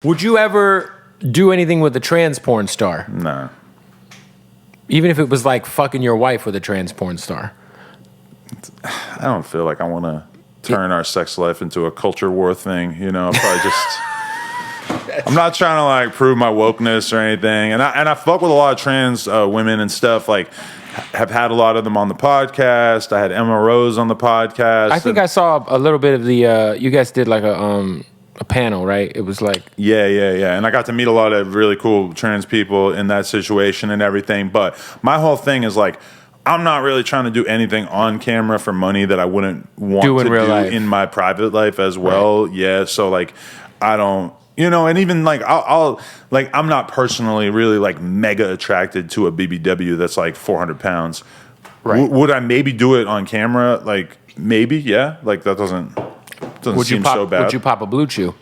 Would you ever do anything with a trans porn star? Nah. Even if it was like fucking your wife with a trans porn star? I don't feel like I want to turn our sex life into a culture war thing, you know? Probably just... I'm not trying to like prove my wokeness or anything, and I fuck with a lot of trans women and stuff. Like, have had a lot of them on the podcast. I had Emma Rose on the podcast. I think I saw a little bit of the. You guys did like a panel, right? It was like yeah, and I got to meet a lot of really cool trans people in that situation and everything. But my whole thing is like, I'm not really trying to do anything on camera for money that I wouldn't want to do in my private life as well. Right. Yeah, so like, I don't. You know, and even like I'll like I'm not personally really like mega attracted to a BBW that's like 400 pounds. Right. Would I maybe do it on camera? Like maybe, yeah. Like that doesn't seem so bad. Would you pop a Blue Chew?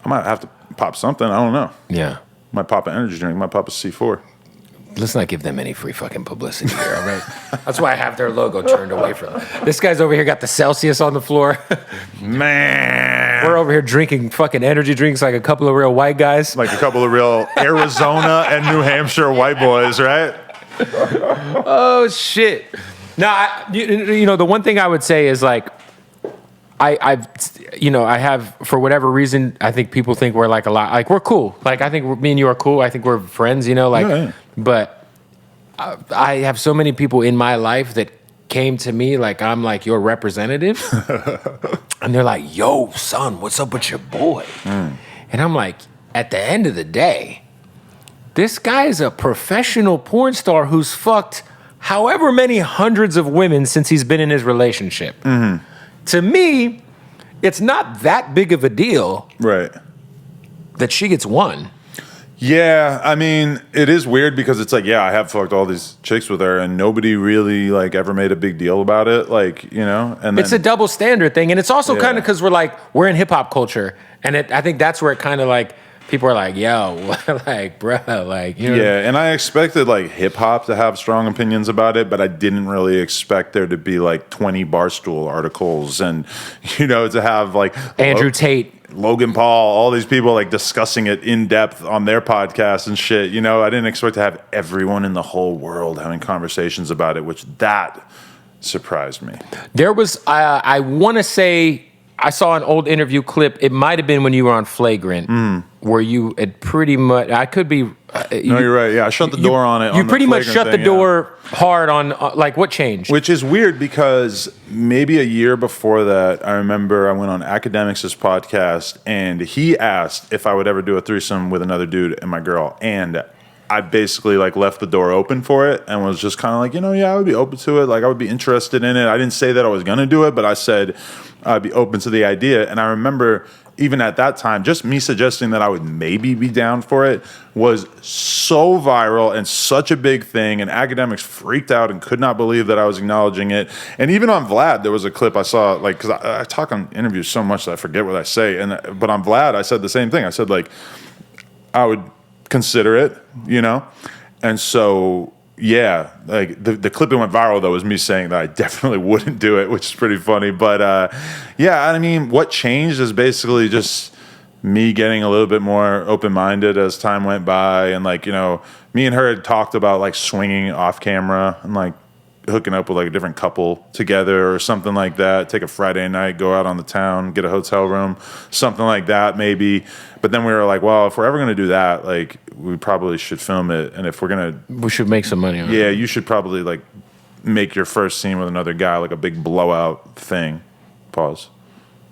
I might have to pop something. I don't know. Yeah. Might pop an energy drink. Might pop a C4. Let's not give them any free fucking publicity here, all right? That's why I have their logo turned away from them. This guy's over here got the Celsius on the floor. Man. We're over here drinking fucking energy drinks like a couple of real white guys. Like a couple of real Arizona and New Hampshire white boys, right? Oh, shit. Now, you know, the one thing I would say is like, I have, for whatever reason, I think people think we're like a lot, like we're cool. Like I think me and you are cool. I think we're friends, you know, like, yeah. But I have so many people in my life that came to me like I'm like your representative. And they're like, yo, son, what's up with your boy? And I'm like, at the end of the day, this guy is a professional porn star who's fucked however many hundreds of women since he's been in his relationship. Mm-hmm. To me, it's not that big of a deal, right? That she gets one. Yeah, I mean, it is weird because it's like, yeah, I have fucked all these chicks with her, and nobody really like ever made a big deal about it, like, you know. And then, it's a double standard thing, and it's also kind of because we're in hip hop culture, and I think that's where it kind of like. People are like, yo, like, bro, like, you know. Yeah, and I expected, like, hip-hop to have strong opinions about it, but I didn't really expect there to be, like, 20 Barstool articles and, you know, to have, like... Andrew Tate. Logan Paul, all these people, like, discussing it in depth on their podcast and shit. You know, I didn't expect to have everyone in the whole world having conversations about it, which that surprised me. There was, I want to say... I saw an old interview clip. It might have been when you were on Flagrant, where you had pretty much. I could be. No, you're right. Yeah, I shut the door on it. You pretty much shut the door hard on. Like, what changed? Which is weird because maybe a year before that, I remember I went on Academics' podcast, and he asked if I would ever do a threesome with another dude and my girl, and I basically like left the door open for it and was just kind of like, you know, yeah, I would be open to it. Like, I would be interested in it. I didn't say that I was going to do it, but I said I'd be open to the idea. And I remember even at that time, just me suggesting that I would maybe be down for it was so viral and such a big thing. And Academics freaked out and could not believe that I was acknowledging it. And even on Vlad, there was a clip I saw, like, because I talk on interviews so much that I forget what I say. But on Vlad, I said the same thing. I said, like, I would consider it, you know? And so, yeah, like the clip that went viral, though, was me saying that I definitely wouldn't do it, which is pretty funny. But, yeah, I mean, what changed is basically just me getting a little bit more open-minded as time went by. And, like, you know, me and her had talked about, like, swinging off camera and, like, hooking up with, like, a different couple together or something like that. Take a Friday night, go out on the town, get a hotel room, something like that maybe. But then we were like, well, if we're ever going to do that, like, we probably should film it. And if we're going to... We should make some money on it. Yeah, you should probably, like, make your first scene with another guy, like, a big blowout thing. Pause.